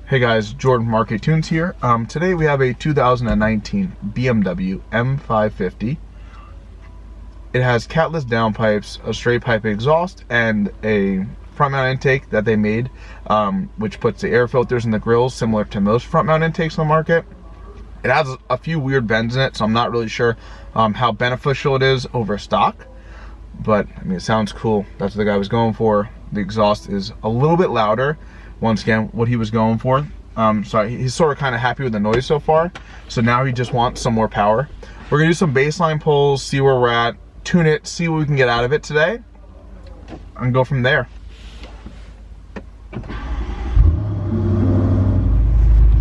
Hey guys, Jordan from Arcade Tunes here. Today we have a 2019 BMW M550. It has Catless downpipes, a straight pipe exhaust, and a front mount intake that they made, which puts the air filters in the grills similar to most front mount intakes on the market. It has a few weird bends in it, so I'm not really sure how beneficial it is over stock. But I mean, it sounds cool. That's what the guy was going for. The exhaust is a little bit louder. Once again, what he was going for. So he's sort of kind of happy with the noise so far. So now he just wants some more power. We're gonna do some baseline pulls, see where we're at, tune it, see what we can get out of it today, and go from there.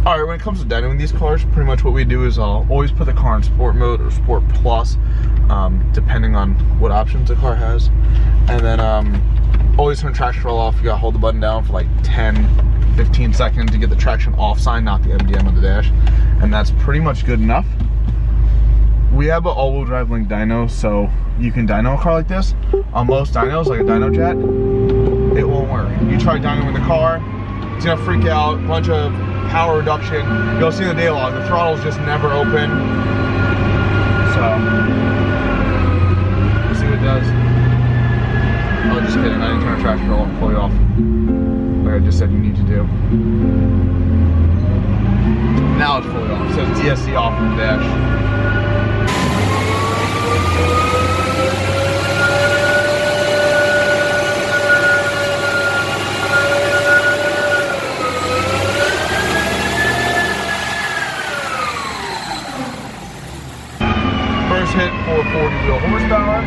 All right, when it comes to dynoing these cars, pretty much what we do is I'll always put the car in sport mode or sport plus, depending on what options the car has. And then always turn traction roll off. You gotta hold the button down for like 10-15 seconds to get the traction off sign, not the MDM on the dash. And that's pretty much good enough. We have an all-wheel drive link dyno, so you can dyno a car like this. On most dynos, like a dyno jet, it won't work. You try dynoing the car, it's gonna freak out, bunch of power reduction. You'll see in the data log, the throttle's just never open. So, we'll see what it does. Oh, just kidding, I didn't turn the traction roll fully off, like I just said you need to do. Now it's fully off, it says DSC off on the dash. First hit, 440 wheel horsepower.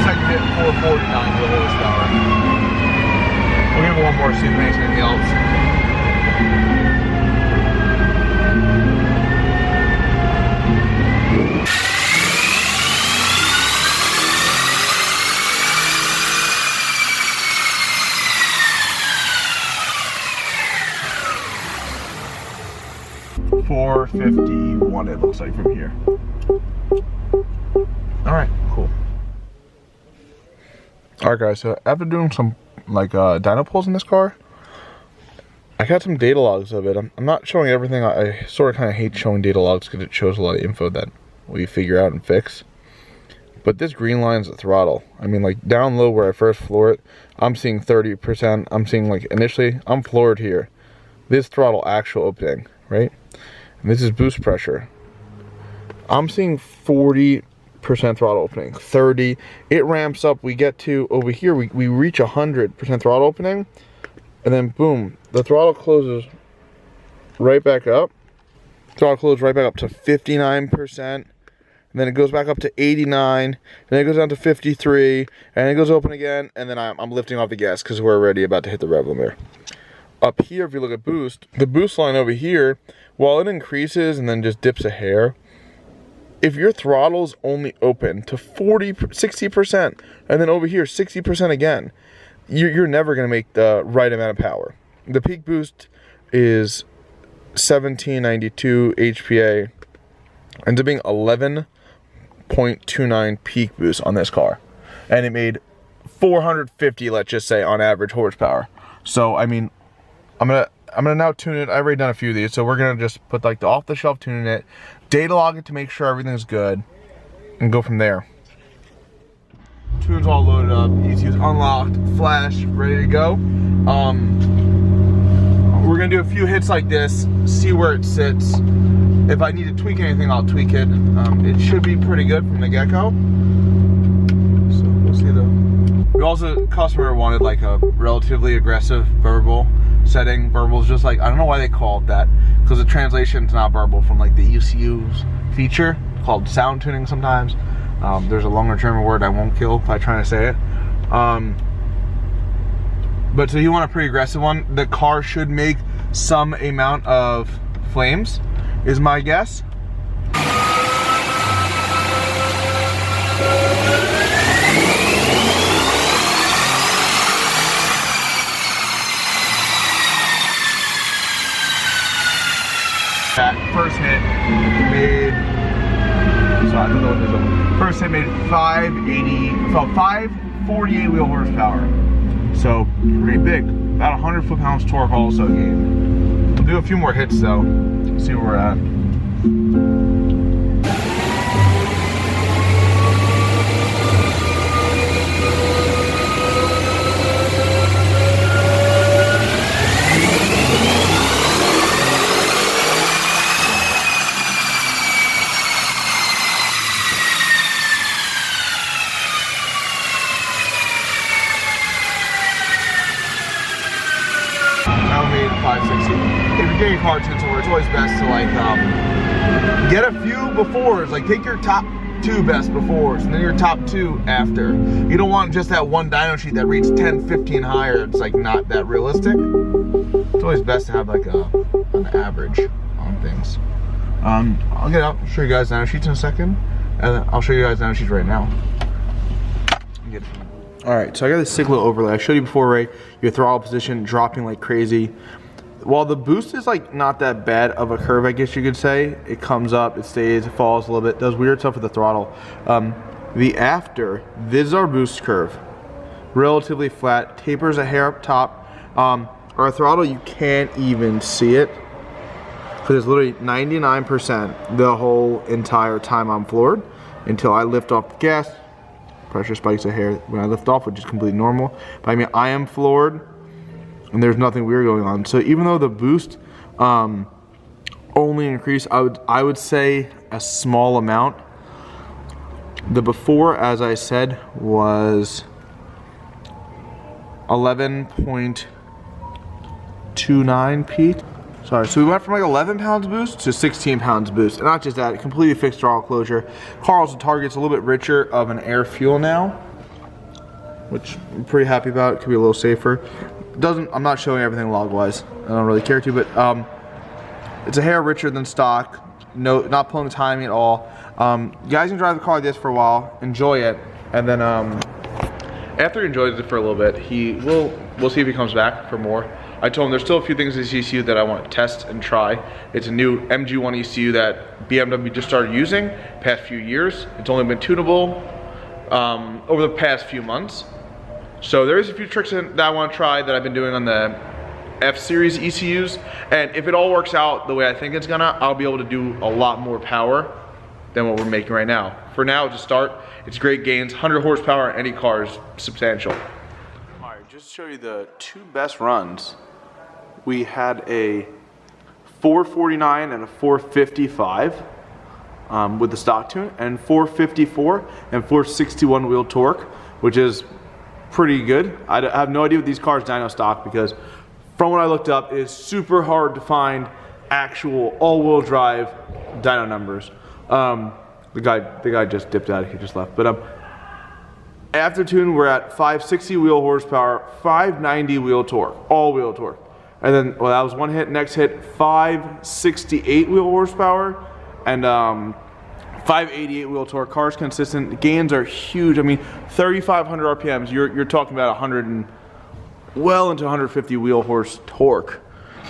Second hit, 449 wheel horsepower. We'll give it one more, see if it makes anything else. .451 it looks like from here. Alright, cool. Alright guys, so after doing some like dyno pulls in this car, I got some data logs of it. I'm not showing everything. I sort of kind of hate showing data logs because it shows a lot of info that we figure out and fix. But this green line is the throttle. I mean, like down low where I first floor it, I'm seeing 30%. I'm seeing like initially, I'm floored here. This throttle actual opening, right? And this is boost pressure. I'm seeing 40% throttle opening, 30. It ramps up. We get to over here, we reach 100% throttle opening, and then boom, the throttle closes right back up. Throttle closes right back up to 59%, and then it goes back up to 89, and then it goes down to 53, and it goes open again, and then I'm lifting off the gas because we're already about to hit the rev limiter. Up here, if you look at boost, the boost line over here, while it increases and then just dips a hair, if your throttle's only open to 60%, and then over here 60% again, you're never going to make the right amount of power. The peak boost is 1792 HPA, ends up being 11.29 peak boost on this car, and it made 450, let's just say, on average horsepower. So I mean, I'm gonna now tune it. I've already done a few of these, so we're gonna just put like the off-the-shelf tune in it, data log it to make sure everything's good, and go from there. Tune's all loaded up, ECU's unlocked, flash, ready to go. We're gonna do a few hits like this, see where it sits. If I need to tweak anything, I'll tweak it. It should be pretty good from the get-go. So we'll see though. We also, customer wanted like a relatively aggressive verbal setting. Verbal is just like, I don't know why they call it that, because the translation's not verbal from like the ECU's feature called sound tuning sometimes. There's a longer German word I won't kill by trying to say it. But so you want a pretty aggressive one. The car should make some amount of flames, is my guess. That first hit made, so I don't know what it is. First hit made 548 wheel horsepower. So pretty big, about 100 foot-pounds torque also gained. We'll do a few more hits though, see where we're at. If you're getting car tunes over, it's always best to like get a few befores. Like take your top 2 best befores and then your top 2 after. You don't want just that one dyno sheet that reads 10, 15 higher. It's like not that realistic. It's always best to have like an average on things. I'll get out, show you guys dyno sheets in a second, and then I'll show you guys dyno sheets right now. Alright, so I got this sick little overlay. I showed you before, right? Your throttle position dropping like crazy. While the boost is like not that bad of a curve, I guess you could say, it comes up, it stays, it falls a little bit, does weird stuff with the throttle. The after, this is our boost curve. Relatively flat, tapers a hair up top. Our throttle, you can't even see it, because it's literally 99% the whole entire time I'm floored until I lift off the gas. Pressure spikes a hair when I lift off, which is completely normal. But I mean, I am floored and there's nothing weird going on. So even though the boost only increased, I would say a small amount. The before, as I said, was 11.29 P. Sorry, so we went from like 11 pounds boost to 16 pounds boost. And not just that, completely fixed throttle closure. Car also targets a little bit richer of an air fuel now, which I'm pretty happy about. It could be a little safer. I'm not showing everything log-wise. I don't really care to, but it's a hair richer than stock. No, not pulling the timing at all. You guys can drive the car like this for a while, enjoy it, and then after he enjoys it for a little bit, we'll see if he comes back for more. I told him there's still a few things in this ECU that I want to test and try. It's a new MG1 ECU that BMW just started using past few years. It's only been tunable over the past few months. So there is a few tricks that I want to try that I've been doing on the F-Series ECUs. And if it all works out the way I think it's gonna, I'll be able to do a lot more power than what we're making right now. For now, to start, it's great gains. 100 horsepower, any car is substantial. All right, just to show you the 2 best runs. We had a 449 and a 455 with the stock tune, and 454 and 461 wheel torque, which is pretty good. I have no idea what these cars dyno stock, because from what I looked up, it's super hard to find actual all-wheel drive dyno numbers. The guy just dipped out. He just left. But after tune, we're at 560 wheel horsepower, 590 wheel torque, all-wheel torque. And then, well, that was one hit. Next hit, 568 wheel horsepower and 588 wheel torque. Car's consistent. Gains are huge. I mean, 3,500 RPMs. You're talking about 100 and well into 150 wheel horse torque.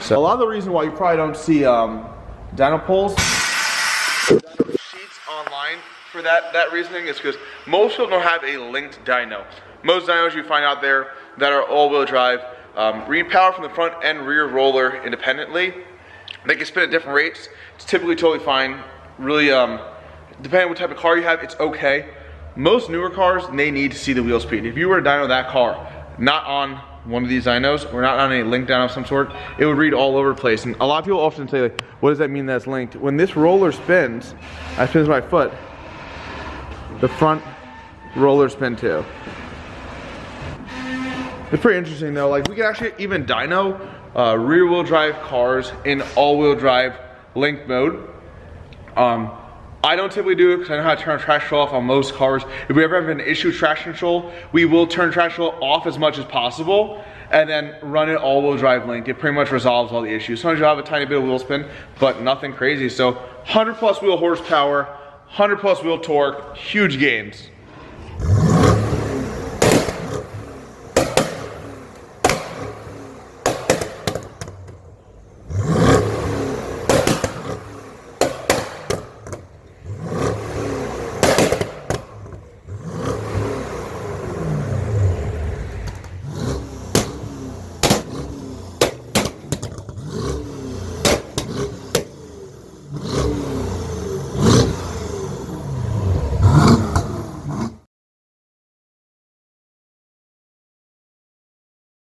So a lot of the reason why you probably don't see dyno poles, dyno sheets online for that reasoning is because most people don't have a linked dyno. Most dynos you find out there that are all-wheel drive read power from the front and rear roller independently. They can spin at different rates. It's typically totally fine. Really, depending on what type of car you have, it's okay. Most newer cars, they need to see the wheel speed. If you were to dyno that car, not on one of these dynos, or not on a link dyno of some sort, it would read all over the place. And a lot of people often say, like, what does that mean that's linked? When this roller spins, I spins my foot, the front roller spin too. It's pretty interesting though. Like, we can actually even dyno rear wheel drive cars in all wheel drive linked mode. I don't typically do it because I know how to turn traction control off on most cars. If we ever have an issue with traction control, we will turn traction control off as much as possible and then run it all wheel drive linked. It pretty much resolves all the issues. Sometimes you'll have a tiny bit of wheel spin, but nothing crazy. So 100 plus wheel horsepower, 100 plus wheel torque, huge gains.